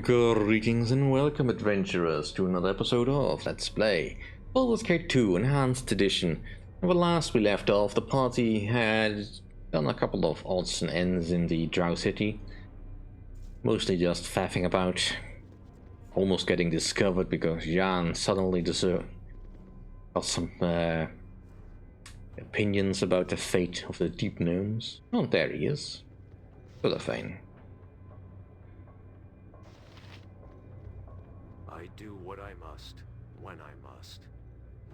Greetings and welcome, adventurers, to another episode of Let's Play Baldur's Gate 2 Enhanced Edition. And when last we left off, the party had done a couple of odds and ends in the Drow City. Mostly just faffing about, almost getting discovered because Jan suddenly got some opinions about the fate of the Deep Gnomes. Oh, there he is. Sort of fine. I do what I must, when I must.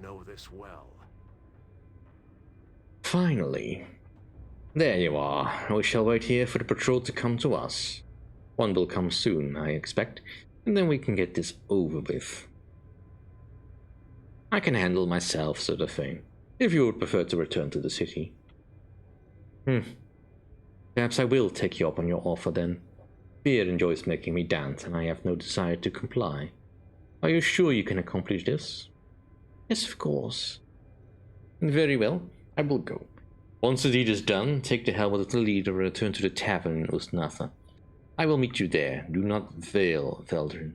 Know this well. Finally. There you are. We shall wait here for the patrol to come to us. One will come soon, I expect, and then we can get this over with. I can handle myself, sort of thing, if you would prefer to return to the city. Perhaps I will take you up on your offer then. Fear enjoys making me dance, and I have no desire to comply. Are you sure you can accomplish this? Yes, of course. Very well, I will go. Once the deed is done, take the helmet of the leader and return to the tavern in Usnatha. I will meet you there. Do not fail, Baldur.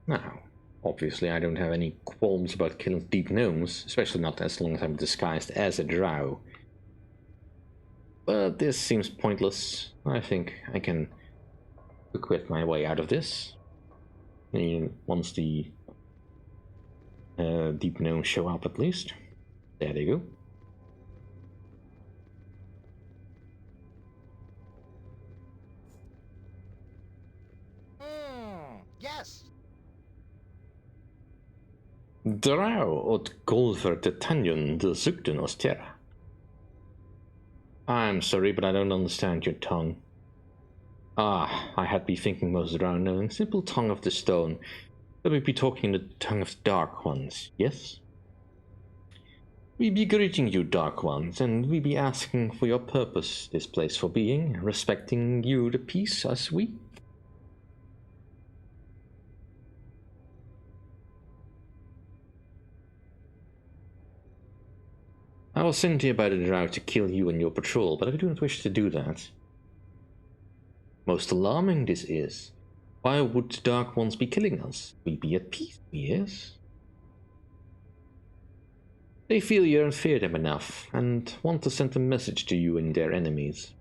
Now, obviously I don't have any qualms about killing deep gnomes, especially not as long as I'm disguised as a drow. But this seems pointless. I think I can quit my way out of this. Once the deep gnomes show up, at least. There they go. Yes. Drow od golfer de tanjon de zukten os terra. I'm sorry, but I don't understand your tongue. Ah, I had been thinking most drow knowing simple tongue of the stone. That we be talking the tongue of dark ones, yes? We be greeting you, dark ones, and we be asking for your purpose, this place for being, respecting you the peace as we. I was sent here by the drow to kill you and your patrol, but I do not wish to do that. Most alarming this is. Why would the Dark Ones be killing us? We be at peace, yes? They feel you don't fear them enough, and want to send a message to you and their enemies.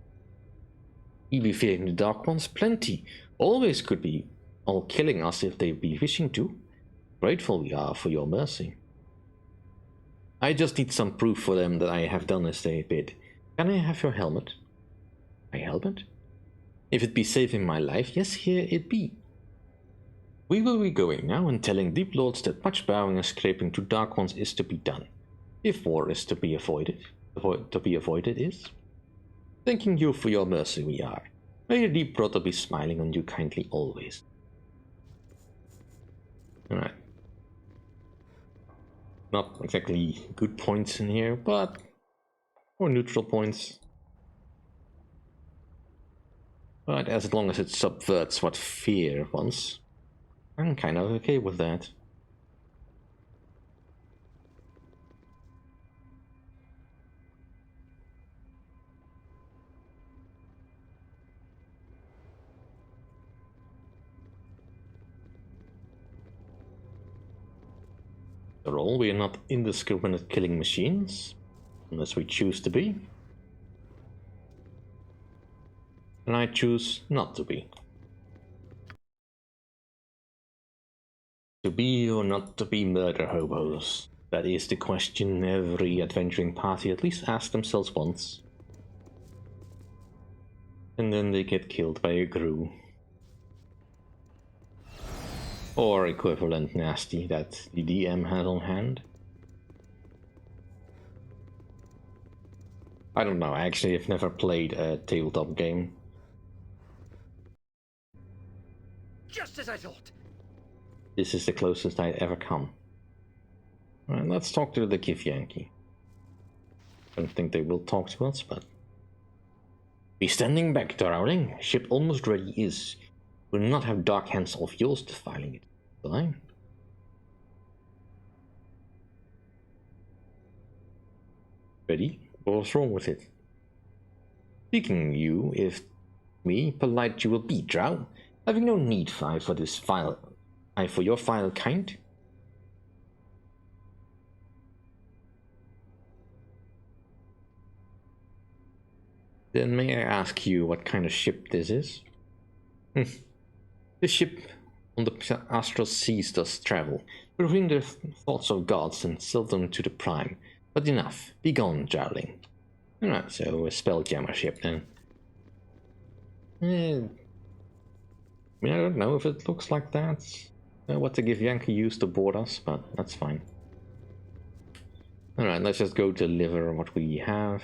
We be fearing the Dark Ones plenty, always could be all killing us if they be wishing to. Grateful we are for your mercy. I just need some proof for them that I have done as they bid. Can I have your helmet? My helmet? If it be saving my life, yes, here it be. We will be going now and telling deep lords that much bowing and scraping to dark ones is to be done. If war is to be avoided, is. Thanking you for your mercy we are. May the deep brother be smiling on you kindly always. Alright. Not exactly good points in here, but more neutral points. But as long as it subverts what fear wants, I'm kind of okay with that. After all, we are not indiscriminate killing machines, unless we choose to be. And I choose not to be. To be or not to be murder hobos? That is the question every adventuring party at least asks themselves once. And then they get killed by a grue. Or equivalent nasty that the DM has on hand. I don't know, actually I've never played a tabletop game. Just as I thought. This is the closest I'd ever come. Alright, let's talk to the Githyanki. Don't think they will talk to us, but... Be standing back, Darowling. Ship almost ready is. Will not have dark hands of yours defiling it, will I? Ready? What's wrong with it? Speaking you, if me, polite you will be, drow, having no need for this for your vile kind. Then may I ask you what kind of ship this is? The ship on the astral seas does travel, but bring the thoughts of gods and sell them to the prime. But enough, be gone, drowling. Alright, so a spelljammer ship then. I don't know if it looks like that. What the Githyanki used to board us, but that's fine. Alright, let's just go deliver what we have.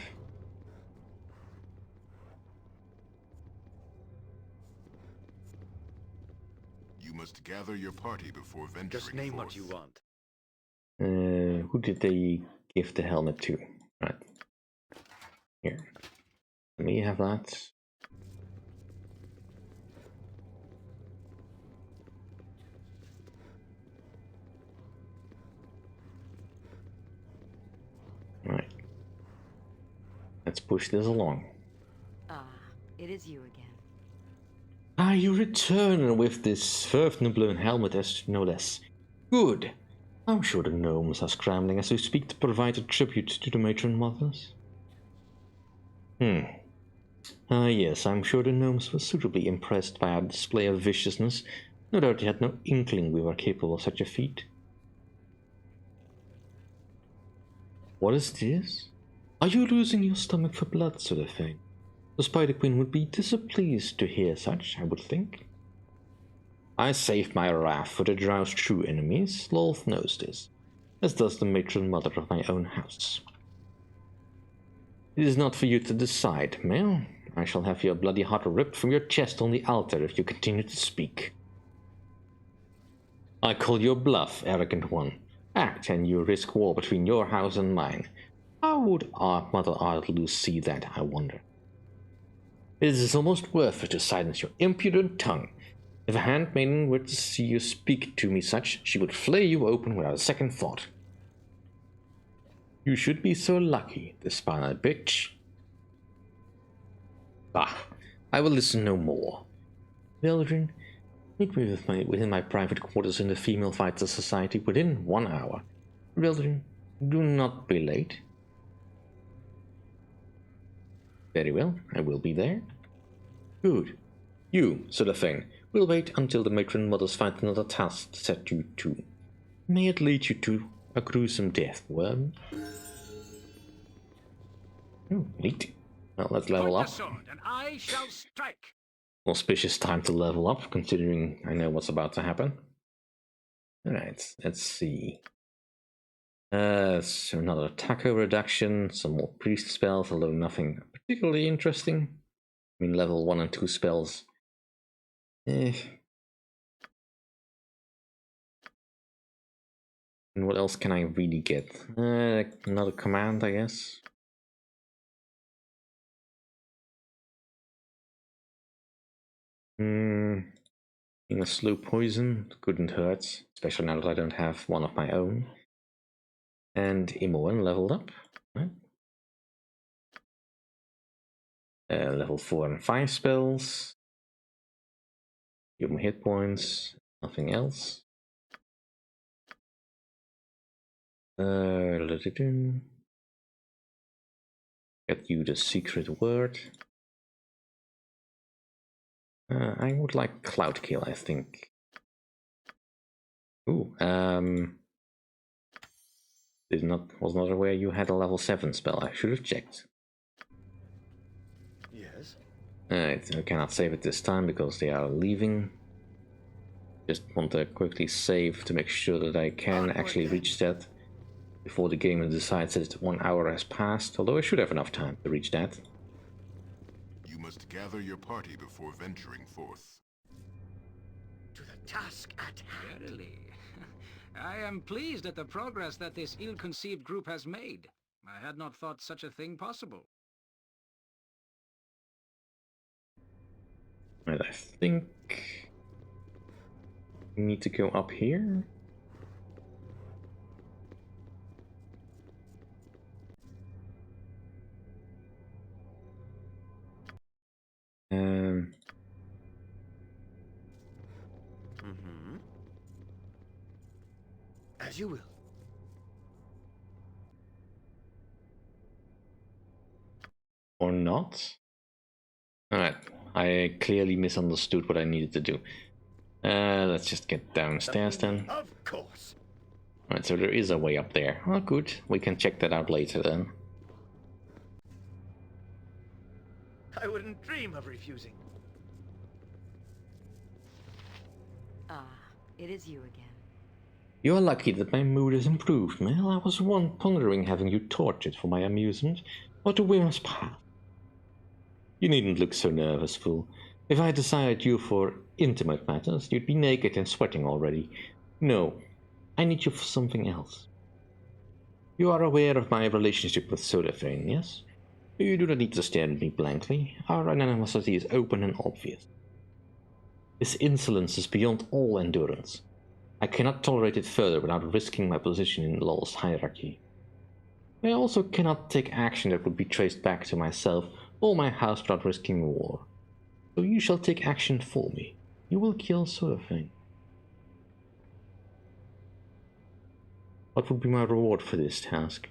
You must gather your party before venturing Just name forth. what you want. Who did they give the helmet to? Right. Here. Let me have that. Right. Let's push this along. Ah, it is you again. Ah, you return with this Verfnublen helmet as no less. Good. I'm sure the gnomes are scrambling as we speak to provide a tribute to the matron mothers. Ah yes, I'm sure the gnomes were suitably impressed by our display of viciousness. No doubt they had no inkling we were capable of such a feat. What is this? Are you losing your stomach for blood, sort of thing? The Spider Queen would be displeased to hear such, I would think. I saved my wrath for the drow's true enemies, Lolth knows this, as does the matron mother of my own house. It is not for you to decide, Mel. I shall have your bloody heart ripped from your chest on the altar if you continue to speak. I call your bluff, arrogant one. Act, and you risk war between your house and mine. How would our Mother Ardlu see that, I wonder? It is almost worth it to silence your impudent tongue. If a handmaiden were to see you speak to me such, she would flay you open without a second thought. You should be so lucky, this spinal bitch. Bah, I will listen no more. Veldrin, meet me within my private quarters in the Female Fighter Society within 1 hour. Veldrin, do not be late. Very well, I will be there. Good. You, sort of thing, will wait until the matron mothers find another task to set you to. May it lead you to a gruesome death, worm. Oh, neat. Well, let's level Point up. the sword, and I shall strike. Auspicious time to level up, considering I know what's about to happen. Alright, let's see. So another taco reduction, some more priest spells, although nothing particularly interesting. I mean, level 1 and 2 spells. And what else can I really get? Another command, I guess. In a slow poison couldn't hurt, especially now that I don't have one of my own. And Imoen leveled up. Right? Level 4 and 5 spells. Give them hit points, nothing else. Get you the secret word. I would like Cloud Kill, I think. Ooh, was not aware you had a level 7 spell. I should have checked. Yes. I cannot save it this time because they are leaving. Just want to quickly save to make sure that I can actually reach that before the game decides that 1 hour has passed, although I should have enough time to reach that. You must gather your party before venturing forth. To the task at hand. Verily. I am pleased at the progress that this ill-conceived group has made. I had not thought such a thing possible. And I think we need to go up here. As you will. Or not? Alright, I clearly misunderstood what I needed to do. Let's just get downstairs then. Of course. Alright, so there is a way up there. Oh, good. We can check that out later then. I wouldn't dream of refusing. Ah, it is you again. You are lucky that my mood has improved, Mel. I was once pondering having you tortured for my amusement, or to whim's path. You needn't look so nervous, fool. If I desired you for intimate matters, you'd be naked and sweating already. No, I need you for something else. You are aware of my relationship with Sarevok, yes? You do not need to stare at me blankly. Our animosity is open and obvious. This insolence is beyond all endurance. I cannot tolerate it further without risking my position in law's hierarchy. I also cannot take action that would be traced back to myself or my house without risking war. So you shall take action for me. You will kill Sarevok. What would be my reward for this task?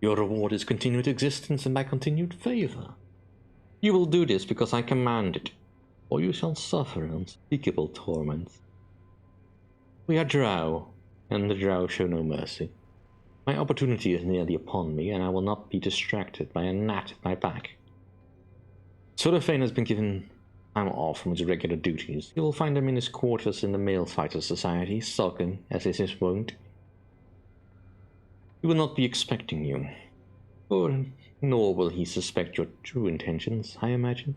Your reward is continued existence and my continued favor. You will do this because I command it, or you shall suffer unspeakable torments. We are drow, and the drow show no mercy. My opportunity is nearly upon me, and I will not be distracted by a gnat at my back. Sarevok has been given time off from his regular duties. You will find him in his quarters in the Male Fighter Society, sulking as is his wont. He will not be expecting you, nor will he suspect your true intentions, I imagine.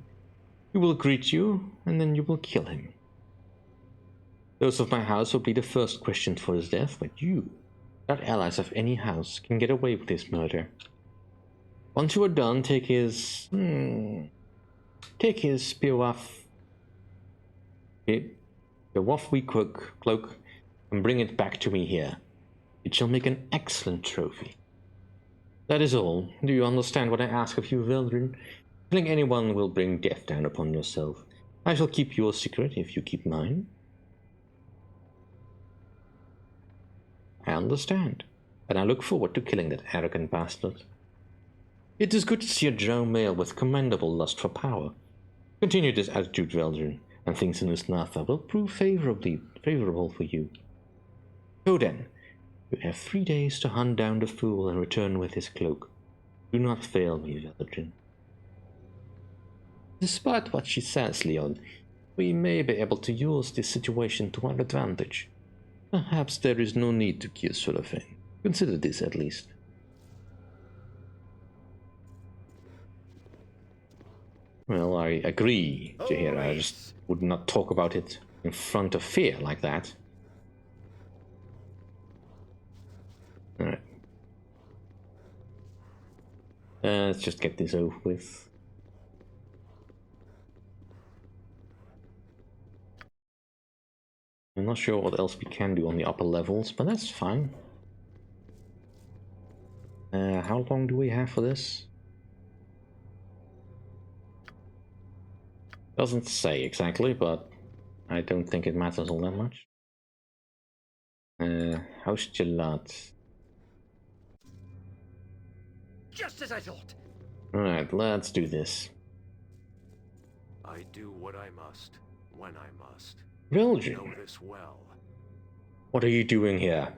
He will greet you, and then you will kill him. Those of my house will be the first questioned for his death, but you, not allies of any house, can get away with his murder. Once you are done, take his Beowulf cloak and bring it back to me here. It shall make an excellent trophy. That is all. Do you understand what I ask of you, Veldrin? Killing anyone will bring death down upon yourself. I shall keep your secret if you keep mine. I understand, and I look forward to killing that arrogant bastard. It is good to see a drow male with commendable lust for power. Continue this attitude, Veldrin, and things in Usnatha will prove favorable for you. Go then. You have 3 days to hunt down the fool and return with his cloak. Do not fail me, Veldrin. Despite what she says, Leon, we may be able to use this situation to our advantage. Perhaps there is no need to kill Sarevok. Consider this at least. Well, I agree, Jaheira. I just would not talk about it in front of Phaere like that. Alright. Let's just get this over with. I'm not sure what else we can do on the upper levels, but that's fine. How long do we have for this? Doesn't say exactly, but I don't think it matters all that much. House Gelat. Just as I thought. Alright, let's do this. I do what I must, when I must. Veldrin, Know this well. what are you doing here?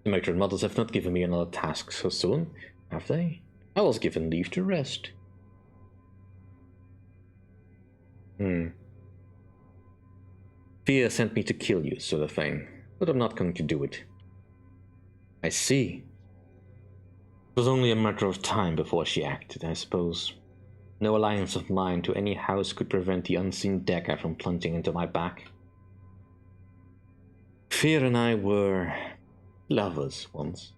The matron mothers have not given me another task so soon, have they? I was given leave to rest. Phaere sent me to kill you, Sarevok, but I'm not going to do it. I see. It was only a matter of time before she acted, I suppose. No alliance of mine to any house could prevent the unseen dagger from plunging into my back. Phaere and I were lovers once.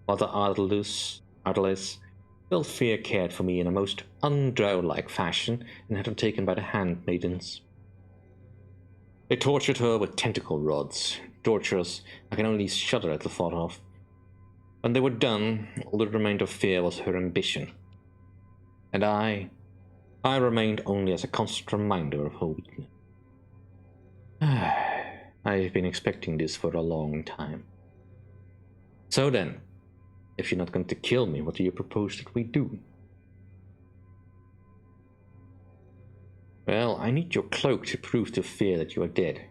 Mother Ardelus felt Phaere cared for me in a most undrow-like fashion and had her taken by the handmaidens. They tortured her with tentacle rods, tortures I can only shudder at the thought of. When they were done, all that remained of Phaere was her ambition. And I remained only as a constant reminder of her weakness. I've been expecting this for a long time. So then, if you're not going to kill me, what do you propose that we do? Well, I need your cloak to prove to Phaere that you are dead.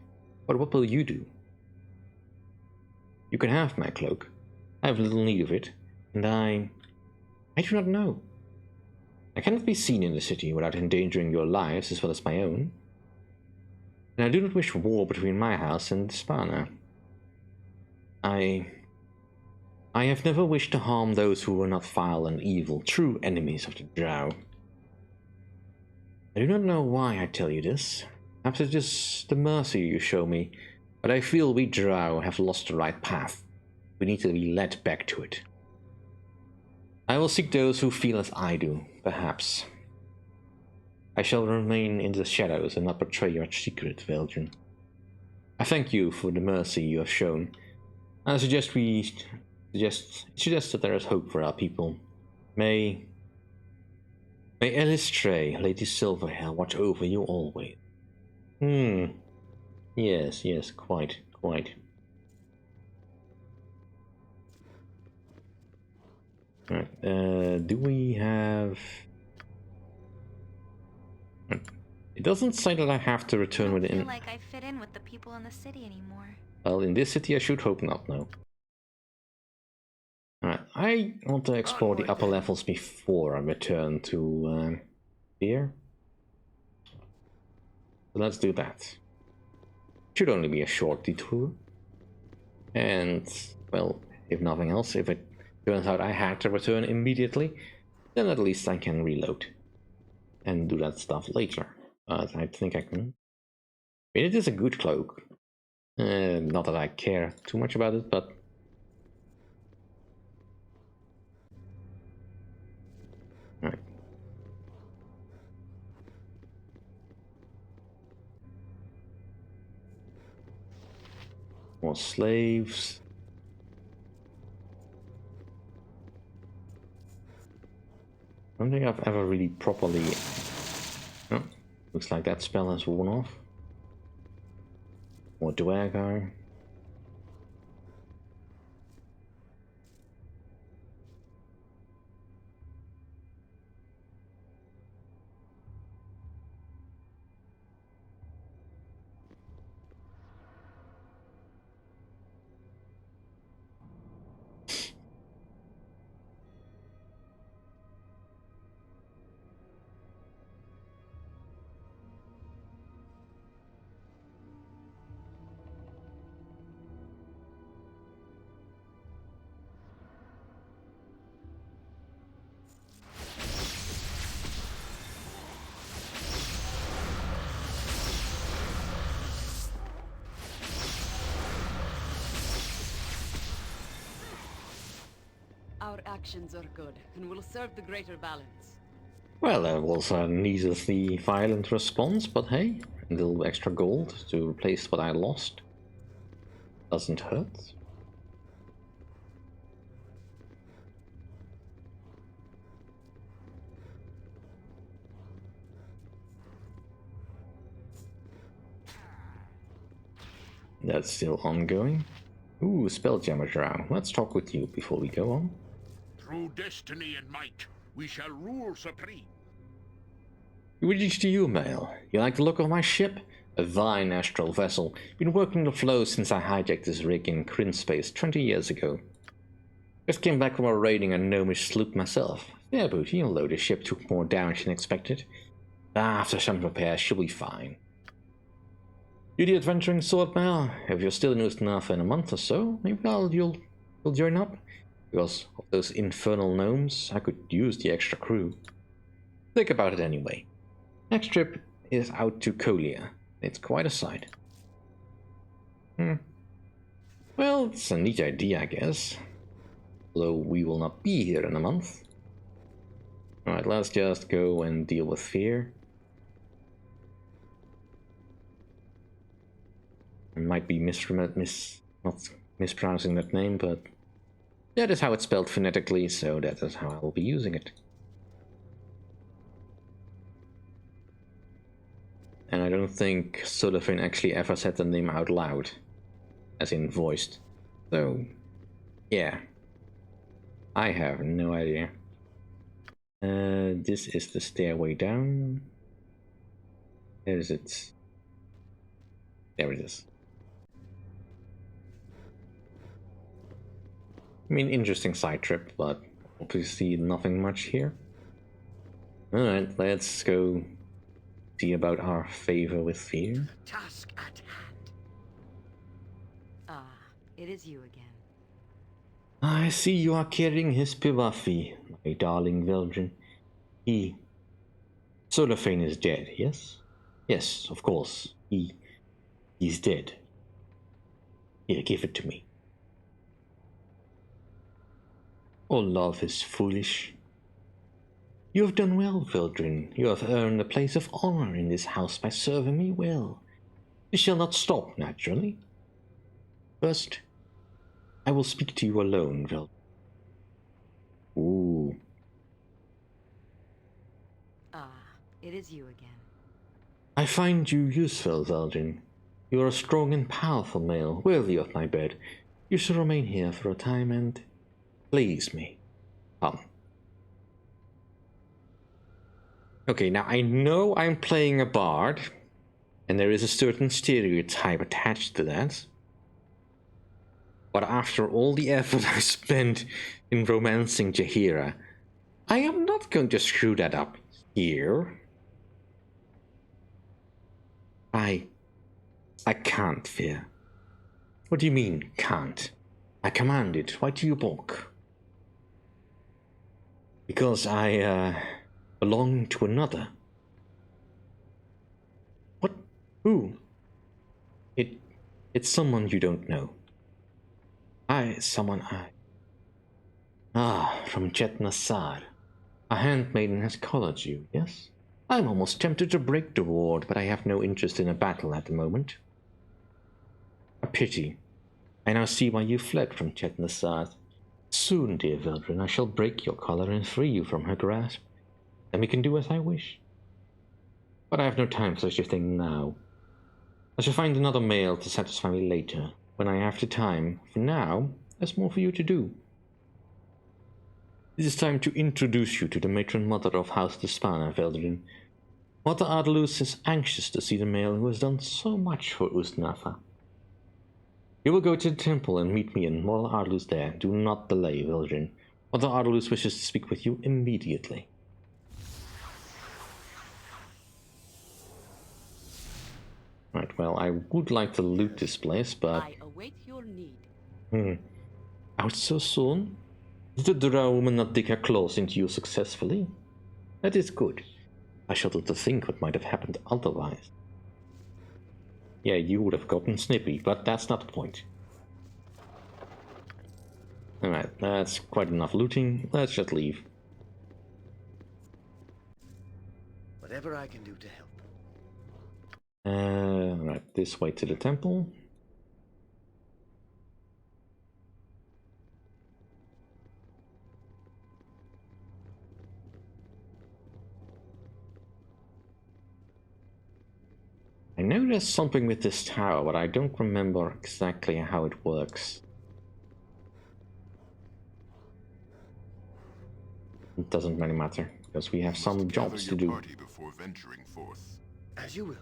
But what will you do? You can have my cloak. I have little need of it, and I do not know. I cannot be seen in the city without endangering your lives as well as my own. And I do not wish for war between my house and Spana. I have never wished to harm those who were not vile and evil, true enemies of the Drow. I do not know why I tell you this. Perhaps it is the mercy you show me, but I feel we Drow have lost the right path. We need to be led back to it. I will seek those who feel as I do, perhaps. I shall remain in the shadows and not betray your secret, Veldrin. I thank you for the mercy you have shown. I suggest that there is hope for our people. May Elistray, Lady Silverhair, watch over you always. Yes, quite. Right, do we have... It doesn't say that I have to return within... I don't feel like I fit in with the people in the city anymore. Well, in this city I should hope not, no. Alright, I want to explore the upper levels before I return to here. So let's do that. Should only be a short detour. And, well, if nothing else, if it turns out I had to return immediately, then at least I can reload and do that stuff later. I think I can. I mean, it is a good cloak. Not that I care too much about it, but right. More slaves. I don't think I've ever really properly... Oh, looks like that spell has worn off. More Dwagar. Our actions are good, and will serve the greater balance. Well, that was a needlessly violent response, but hey, a little extra gold to replace what I lost doesn't hurt. That's still ongoing. Ooh, Spelljammer Drow. Let's talk with you before we go on. Through destiny and might, we shall rule supreme. Greetings to you, Male. You like the look of my ship? A fine astral vessel. Been working the flow since I hijacked this rig in Kryn space 20 years ago. Just came back from a raiding a gnomish sloop myself. Yeah, but you know the ship took more damage than expected. After some repairs, she'll be fine. You the adventuring sword, Male? If you're still in Ustanafa in a month or so, maybe you'll join up. Because of those infernal gnomes, I could use the extra crew. Think about it anyway. Next trip is out to Kolia. It's quite a sight. Well, it's a neat idea, I guess. Although we will not be here in a month. Alright, let's just go and deal with Phaere. I might be not mispronouncing that name, but that is how it's spelled phonetically, so that is how I will be using it. And I don't think Sodafin actually ever said the name out loud. as in voiced. So, yeah. I have no idea. This is the stairway down. Where is it? There it is. I mean, interesting side trip, but obviously nothing much here. Alright, let's go see about our favor with Phaere. Task at hand. Ah, it is you again. I see you are carrying his Pivafi, my darling Veldrin. Solafane is dead, yes? Yes, of course. He's dead. Here, give it to me. All love is foolish. You have done well, Veldrin. You have earned a place of honor in this house by serving me well. You shall not stop, naturally. First, I will speak to you alone, Veldrin. Ooh. Ah, it is you again. I find you useful, Veldrin. You are a strong and powerful male, worthy of my bed. You shall remain here for a time and please me. Come. Okay, now I know I'm playing a bard, and there is a certain stereotype attached to that. But after all the effort I spent in romancing Jaheira, I am not going to screw that up here. I can't, Phaere. What do you mean, can't? I command it. Why do you balk? Because I, belong to another. What? Who? It's someone you don't know. Someone I... Ah, from Chetnasar. A handmaiden has collared you, yes? I'm almost tempted to break the ward, but I have no interest in a battle at the moment. A pity. I now see why you fled from Chetnasar. Soon, dear Veldrin, I shall break your collar and free you from her grasp. Then we can do as I wish. But I have no time for such a thing now. I shall find another male to satisfy me later, when I have the time. For now, there's more for you to do. It is time to introduce you to the matron mother of House Despana, Veldrin. Mother Ardalus is anxious to see the male who has done so much for Ustnafa. You will go to the temple and meet me and Mother Ardalus there. Do not delay, Veldrin. Mother Ardalus wishes to speak with you immediately. Right, well, I would like to loot this place, but... I await your need. Out so soon? Did the drow woman not dig her claws into you successfully? That is good. I shudder to think what might have happened otherwise. Yeah, you would have gotten snippy, but that's not the point. Alright, that's quite enough looting. Let's just leave. Whatever I can do to help. Right, this way to the temple. I know there's something with this tower, but I don't remember exactly how it works. It doesn't really matter, because we have some jobs to do. Party before venturing forth. As you will.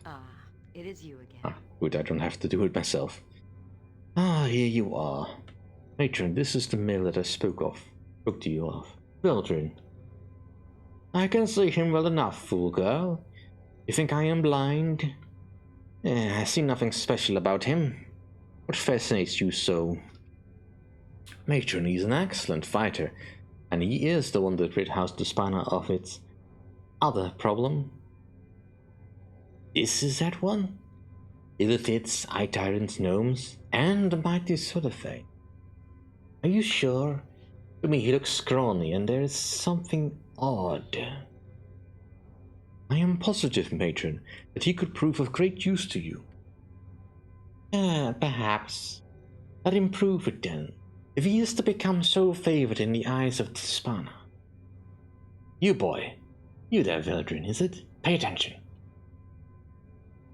Ah, it is you again. Ah, good, I don't have to do it myself. Ah, here you are. Matron, this is the male that I spoke to you of. Veldrin. I can see him well enough, fool girl. You think I am blind? I see nothing special about him. What fascinates you so? Matron, he's an excellent fighter, and he is the one that rid House Despana of its other problem. This is that one? Illithids, eye tyrants, gnomes, and the mighty Solafane. Are you sure? To me he looks scrawny, and there is something odd. I am positive, Matron, that he could prove of great use to you. Perhaps. Let him prove it then, if he is to become so favored in the eyes of Despana. You boy, You there, Veldrin, is it? Pay attention.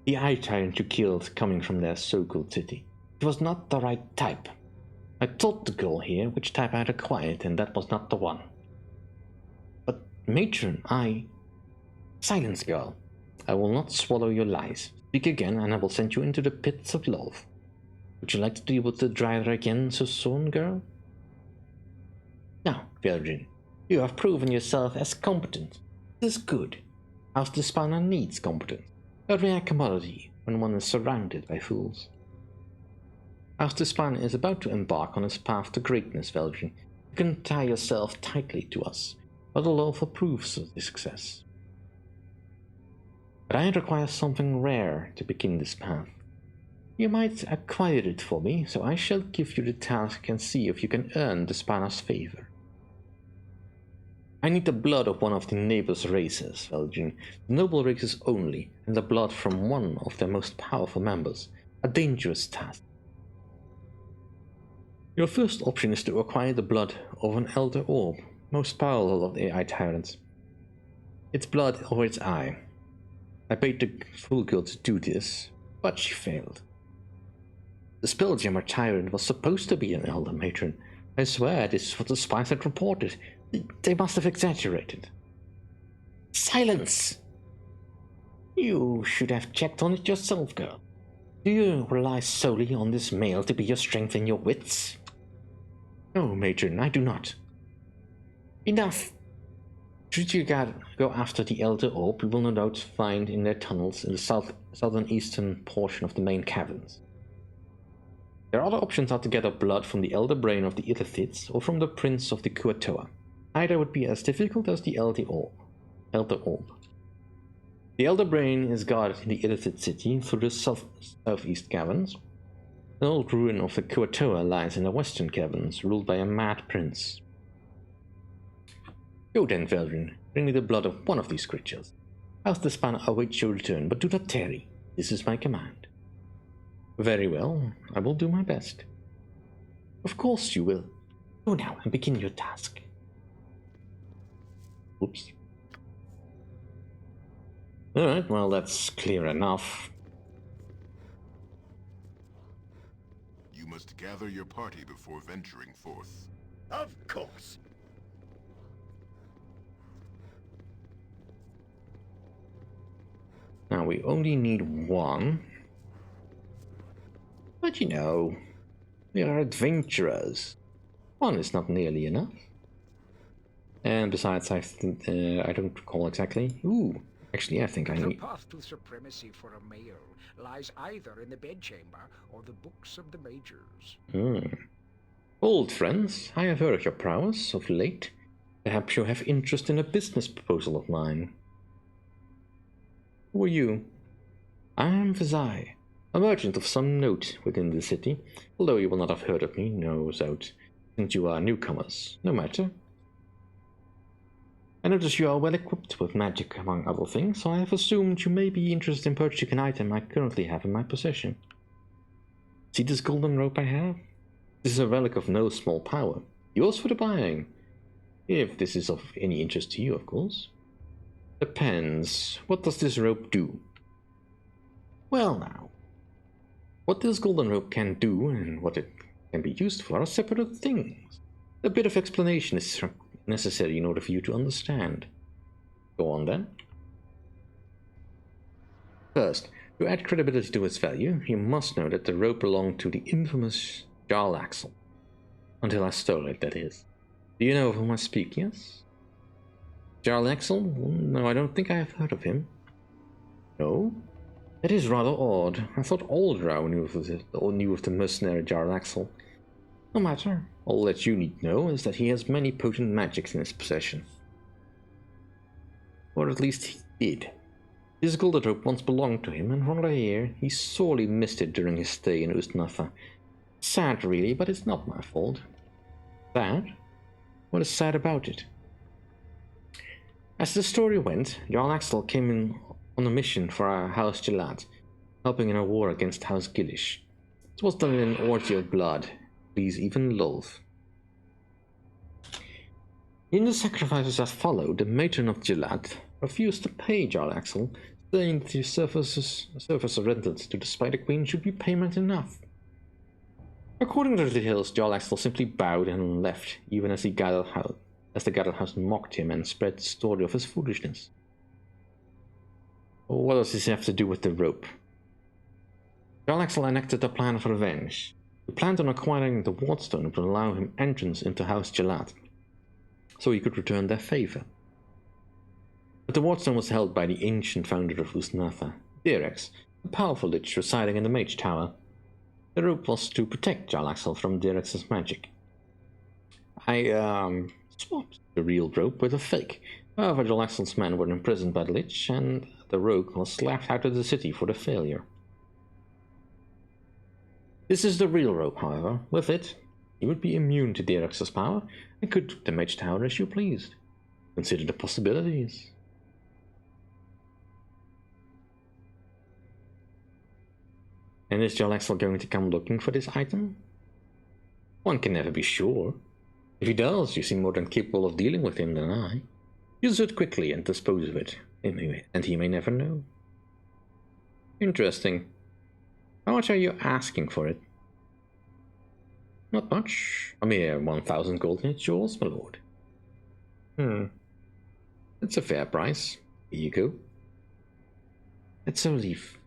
The Eye Tyrant you killed coming from their so-called city. It was not the right type. I told the girl here which type I had acquired, and that was not the one. But, matron, Silence, girl. I will not swallow your lies. Speak again, and I will send you into the pits of love. Would you like to deal with the driver again so soon, girl? Now, Veldrin, you have proven yourself as competent. This is good. House Despawner needs competence. A rare commodity when one is surrounded by fools. House Despawner is about to embark on his path to greatness, Veldrin. You can tie yourself tightly to us, but will offer proofs of the success. But I require something rare to begin this path. You might acquire it for me, so I shall give you the task and see if you can earn Despawner's favor. I need the blood of one of the neighbor's races, Veldrin, the noble races only, and the blood from one of their most powerful members. A dangerous task. Your first option is to acquire the blood of an Elder Orb, most powerful of the Eye Tyrants. Its blood or its eye. I paid the Fool Girl to do this, but she failed. The Spelljammer Tyrant was supposed to be an Elder Matron. I swear this is what the spies had reported. They must have exaggerated. Silence! You should have checked on it yourself, girl. Do you rely solely on this male to be your strength and your wits? No, Matron, I do not. Enough! Should you go after the Elder Orb, you will no doubt find in their tunnels in the southern eastern portion of the main caverns. Their other options are to gather blood from the Elder Brain of the Illithids or from the Prince of the Kuatoa. Either would be as difficult as the Elder Orb. The Elder Brain is guarded in the Illithid city through the southeast caverns. An old ruin of the Kuatoa lies in the western caverns, ruled by a mad prince. Go then, Veldrin, bring me the blood of one of these creatures. House Despawner awaits your return, but do not tarry. This is my command. Very well, I will do my best. Of course you will. Go now and begin your task. Oops. Alright, well that's clear enough. You must gather your party before venturing forth. Of course. Now we only need one. But you know, we are adventurers. One is not nearly enough. And besides, I don't recall exactly. Ooh, actually I think I The need... path to supremacy for a male lies either in the bedchamber or the books of the majors. Old friends, I have heard of your prowess of late. Perhaps you have interest in a business proposal of mine. Who are you? I am Vizai, a merchant of some note within the city, although you will not have heard of me, no doubt, since you are newcomers. No matter. I notice you are well equipped with magic, among other things, so I have assumed you may be interested in purchasing an item I currently have in my possession. See this golden rope I have? This is a relic of no small power. Yours for the buying. If this is of any interest to you, of course. Depends. What does this rope do? Well now, what this golden rope can do and what it can be used for are separate things. A bit of explanation is necessary in order for you to understand. Go on then. First, to add credibility to its value, you must know that the rope belonged to the infamous Jarl Axel. Until I stole it, that is. Do you know of whom I speak, yes? Jarl Axel? No, I don't think I have heard of him. No? That is rather odd. I thought all Drow knew of the mercenary Jarl Axel. No matter. All that you need know is that he has many potent magics in his possession. Or at least he did. This golden rope once belonged to him, and from what I hear, he sorely missed it during his stay in Ustnatha. Sad really, but it's not my fault. Sad? What is sad about it? As the story went, Jarl Axel came in on a mission for our House Gelad, helping in a war against House Gillish. It was done in an orgy of blood, please even loathe. In the sacrifices that followed, the matron of Gelad, refused to pay Jarl Axel, saying that the services rendered to the Spider Queen should be payment enough. According to the tales, Jarl Axel simply bowed and left, even as the gathered house mocked him and spread the story of his foolishness. What does this have to do with the rope? Jarl Axel enacted a plan of revenge. He planned on acquiring the wardstone that would allow him entrance into House Jalad, so he could return their favor. But the wardstone was held by the ancient founder of Usnatha, Direx, a powerful lich residing in the Mage Tower. The rope was to protect Jarl Axel from Direx's magic. I swapped the real rope with a fake. However, Jarl Axel's men were imprisoned by the lich, and the rogue was slapped out of the city for the failure. This is the real rope, however. With it, he would be immune to Direx's power and could do the Mage Tower as you pleased. Consider the possibilities. And is Jarl Axel going to come looking for this item? One can never be sure. If he does, you seem more than capable of dealing with him than I. Use it quickly and dispose of it, and he may never know. Interesting. How much are you asking for it? Not much. A mere 1,000 gold, and it's yours, my lord. That's a fair price. Here you go. It's a relief.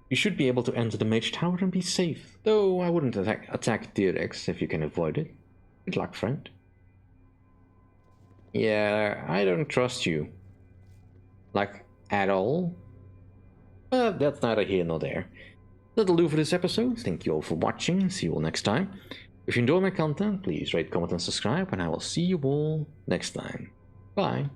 You should be able to enter the Mage Tower and be safe, though I wouldn't attack Direx if you can avoid it. Good luck, friend. Yeah, I don't trust you. Like, at all. But that's neither here nor there. That'll do for this episode. Thank you all for watching. See you all next time. If you enjoy my content, please rate, comment, and subscribe, and I will see you all next time. Bye.